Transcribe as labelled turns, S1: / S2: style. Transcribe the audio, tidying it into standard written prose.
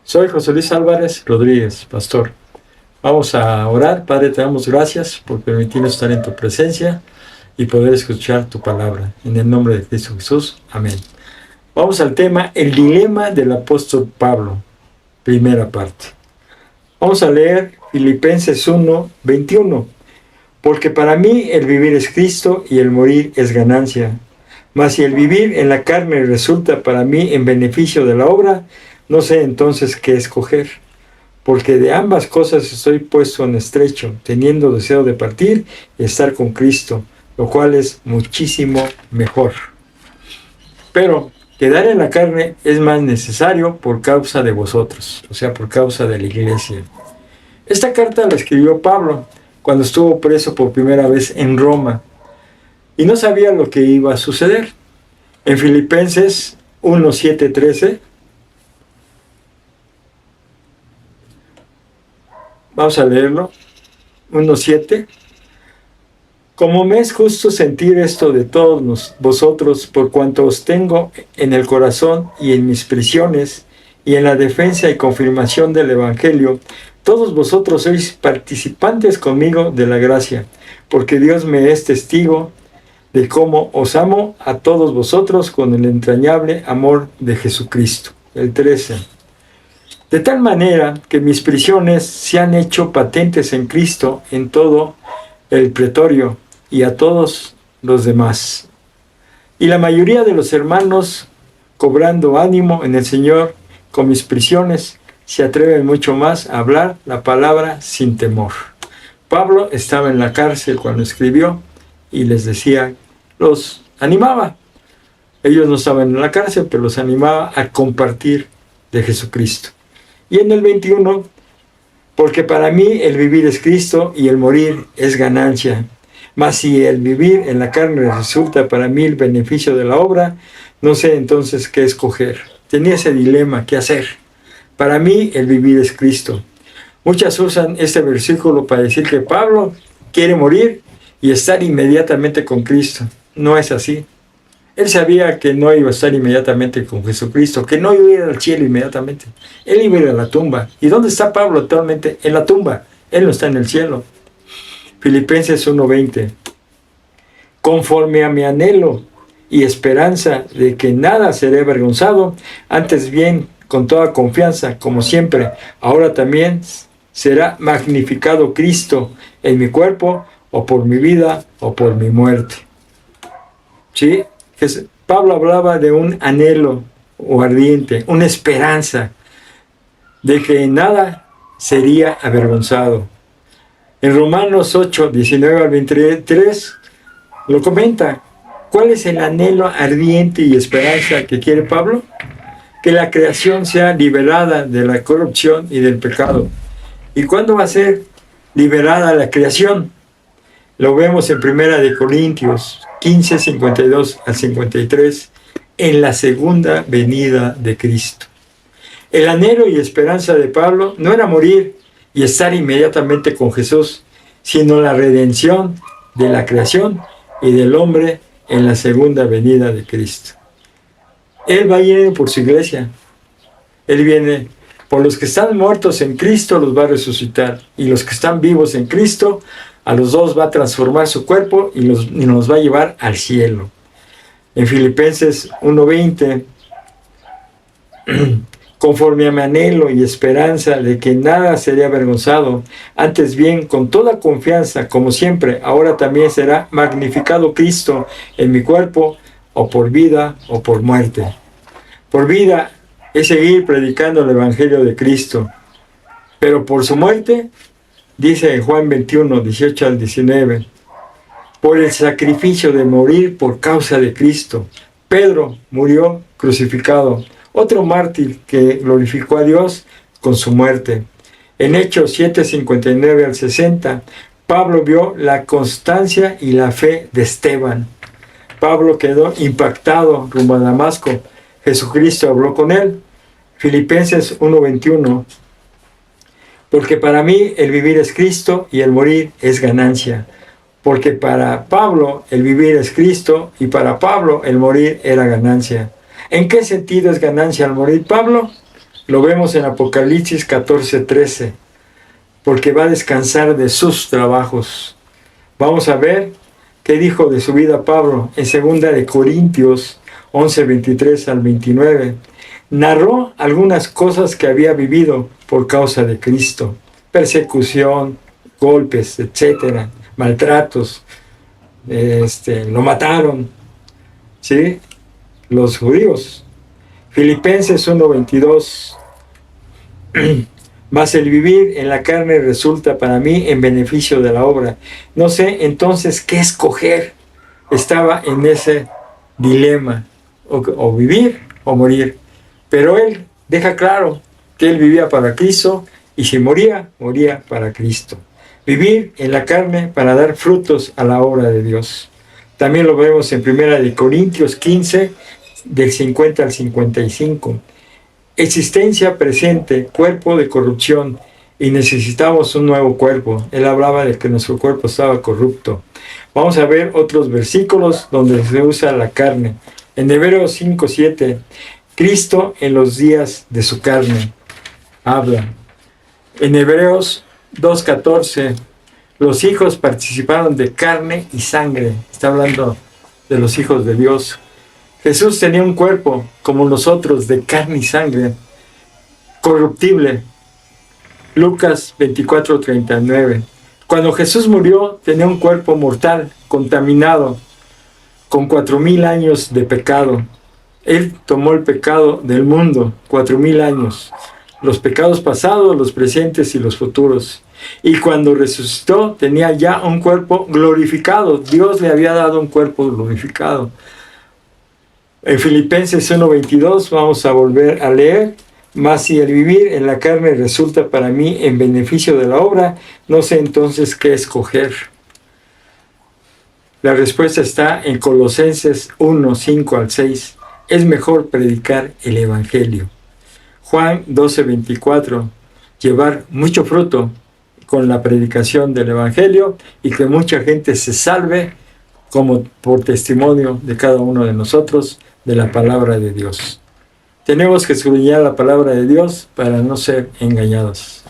S1: Soy José Luis Álvarez Rodríguez, pastor. Vamos a orar. Padre, te damos gracias por permitirnos estar en tu presencia y poder escuchar tu palabra. En el nombre de Cristo Jesús. Amén. Vamos al tema, el dilema del apóstol Pablo, primera parte. Vamos a leer Filipenses 1:21. Porque para mí el vivir es Cristo y el morir es ganancia. Mas si el vivir en la carne resulta para mí en beneficio de la obra, no sé entonces qué escoger. Porque de ambas cosas estoy puesto en estrecho, teniendo deseo de partir y estar con Cristo, lo cual es muchísimo mejor. Pero quedar en la carne es más necesario por causa de vosotros, o sea, por causa de la iglesia. Esta carta la escribió Pablo cuando estuvo preso por primera vez en Roma y no sabía lo que iba a suceder. En Filipenses 1:7-13, vamos a leerlo, 1:7. Como me es justo sentir esto de todos vosotros, por cuanto os tengo en el corazón y en mis prisiones, y en la defensa y confirmación del Evangelio, todos vosotros sois participantes conmigo de la gracia, porque Dios me es testigo de cómo os amo a todos vosotros con el entrañable amor de Jesucristo. El 13. De tal manera que mis prisiones se han hecho patentes en Cristo en todo el pretorio y a todos los demás. Y la mayoría de los hermanos, cobrando ánimo en el Señor con mis prisiones, se atreven mucho más a hablar la palabra sin temor. Pablo estaba en la cárcel cuando escribió y les decía, los animaba. Ellos no estaban en la cárcel, pero los animaba a compartir de Jesucristo. Y en el 21, porque para mí el vivir es Cristo y el morir es ganancia. Mas si el vivir en la carne resulta para mí el beneficio de la obra, no sé entonces qué escoger. Tenía ese dilema, ¿qué hacer? Para mí el vivir es Cristo. Muchas usan este versículo para decir que Pablo quiere morir y estar inmediatamente con Cristo. No es así. Él sabía que no iba a estar inmediatamente con Jesucristo, que no iba a ir al cielo inmediatamente. Él iba a ir a la tumba. ¿Y dónde está Pablo actualmente? En la tumba. Él no está en el cielo. Filipenses 1:20. Conforme a mi anhelo y esperanza de que nada seré avergonzado, antes bien, con toda confianza, como siempre, ahora también será magnificado Cristo en mi cuerpo, o por mi vida, o por mi muerte. ¿Sí? Pablo hablaba de un anhelo o ardiente, una esperanza de que en nada sería avergonzado. En Romanos 8:19-23 lo comenta. ¿Cuál es el anhelo ardiente y esperanza que quiere Pablo? Que la creación sea liberada de la corrupción y del pecado. ¿Y cuándo va a ser liberada la creación? Lo vemos en 1 Corintios 15:52-53, en la segunda venida de Cristo. El anhelo y esperanza de Pablo no era morir y estar inmediatamente con Jesús, sino la redención de la creación y del hombre en la segunda venida de Cristo. Él va a ir por su iglesia. Él viene por los que están muertos en Cristo, los va a resucitar. Y los que están vivos en Cristo, a los dos va a transformar su cuerpo y nos va a llevar al cielo. En Filipenses 1:20, conforme a mi anhelo y esperanza de que nada sería avergonzado, antes bien, con toda confianza, como siempre, ahora también será magnificado Cristo en mi cuerpo, o por vida o por muerte. Por vida es seguir predicando el Evangelio de Cristo, pero por su muerte, dice en Juan 21:18-19, por el sacrificio de morir por causa de Cristo. Pedro murió crucificado, otro mártir que glorificó a Dios con su muerte. En Hechos 7:59-60, Pablo vio la constancia y la fe de Esteban. Pablo quedó impactado rumbo a Damasco. Jesucristo habló con él. Filipenses 1:21. Porque para mí el vivir es Cristo y el morir es ganancia. Porque para Pablo el vivir es Cristo y para Pablo el morir era ganancia. ¿En qué sentido es ganancia al morir Pablo? Lo vemos en Apocalipsis 14:13, porque va a descansar de sus trabajos. Vamos a ver qué dijo de su vida Pablo en 2 de Corintios 11:23 al 29. Narró algunas cosas que había vivido por causa de Cristo: persecución, golpes, etcétera, maltratos, lo mataron, ¿sí? Los judíos. Filipenses 1:22. Mas el vivir en la carne resulta para mí en beneficio de la obra. No sé entonces qué escoger. Estaba en ese dilema, o vivir o morir. Pero él deja claro que él vivía para Cristo, y si moría, moría para Cristo. Vivir en la carne para dar frutos a la obra de Dios. También lo vemos en 1 Corintios 15, del 50 al 55. Existencia presente, cuerpo de corrupción, y necesitamos un nuevo cuerpo. Él hablaba de que nuestro cuerpo estaba corrupto. Vamos a ver otros versículos donde se usa la carne. En Hebreos 5:7, Cristo en los días de su carne habla. En Hebreos 2:14, los hijos participaron de carne y sangre. Está hablando de los hijos de Dios. Jesús tenía un cuerpo como nosotros, de carne y sangre, corruptible. Lucas 24:39. Cuando Jesús murió, tenía un cuerpo mortal, contaminado, con 4,000 años de pecado. Él tomó el pecado del mundo, 4,000 años. Los pecados pasados, los presentes y los futuros. Y cuando resucitó, tenía ya un cuerpo glorificado. Dios le había dado un cuerpo glorificado. En Filipenses 1:22 vamos a volver a leer. Mas si el vivir en la carne resulta para mí en beneficio de la obra, no sé entonces qué escoger. La respuesta está en Colosenses 1:5 al 6. Es mejor predicar el Evangelio. Juan 12:24. Llevar mucho fruto con la predicación del Evangelio, y que mucha gente se salve como por testimonio de cada uno de nosotros de la palabra de Dios. Tenemos que escudriñar la palabra de Dios para no ser engañados.